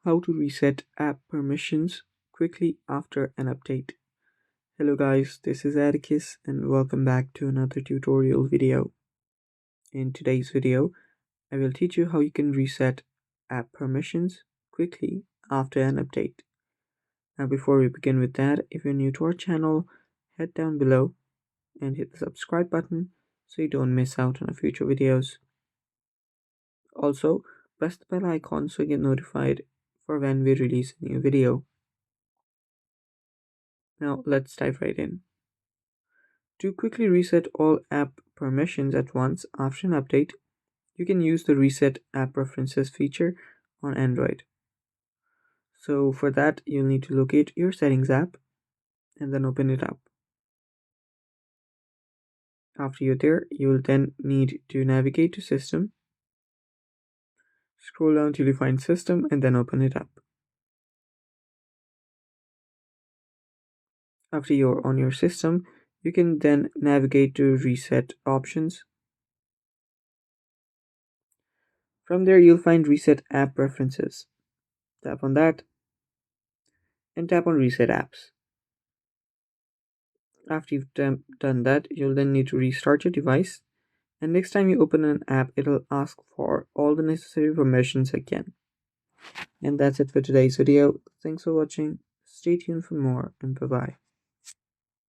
How to reset app permissions quickly after an update. Hello guys, this is Atticus and welcome back to another tutorial video. In today's video, I will teach you how you can reset app permissions quickly after an update. Now before we begin with that, if you're new to our channel, head down below and hit the subscribe button so you don't miss out on our future videos. Also, press the bell icon so you get notified for when we release a new video. Now let's dive right in. To quickly reset all app permissions at once after an update, you can use the Reset App Preferences feature on Android. So for that, you'll need to locate your Settings app and then open it up. After you're there, you will then need to navigate to System, scroll down till you find System and then open it up. After you're on your system, you can then navigate to Reset Options. From there, you'll find Reset App Preferences. Tap on that and tap on Reset Apps. After you've done that, you'll then need to restart your device, and next time you open an app, it'll ask for all the necessary permissions again. And that's it for today's video. Thanks for watching. Stay tuned for more, and bye bye.